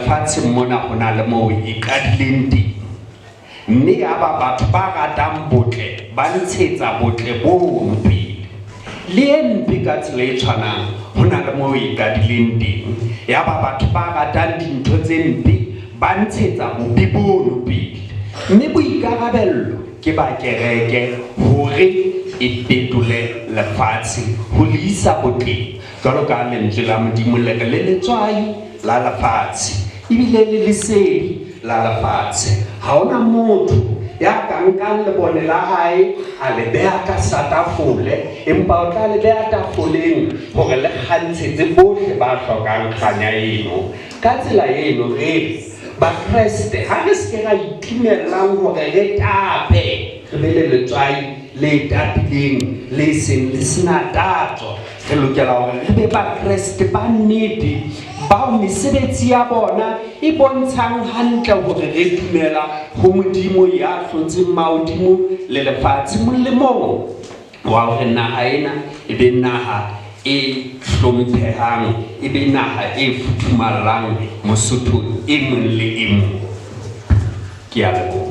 lefatshe mona hona le moo ikadileng teng mme aba batho ba ratang botle ba ntshetsa botle bono pele le empe ka tsela e tshwanang hona le moo ikadileng teng yaba batho ba ratang dintho tse mpe ba ntshetsa bobe bono pele mme boikarabello ke ba kereke hore e petole lefatshe ho le isa botleng jwalo ka lentswe la Modimo le letswai la lefatshe ebile le lesedi la lefatshe ha ona motho ya ka nkang lebone la hae a le beha ka satafole empa o tla le beha tafoleng hore le kgantshetse bohle ba hlokang kganya eno ka tsela eno re ba Kriste ha re se ra itumellang hore re tape re be le letswai le tapileng le seng le sena tatso re lokela hore re be ba Kriste ba nnete bao mesebetsi ya bona e bontshang hantle hore re dumela ho Modimo ya hlotseng mahodimo le lefatshe molemong wa hore naha ena e be naha e hlomphehang e be naha e futhumallang Mosotho e mong le e mong ke a leboha.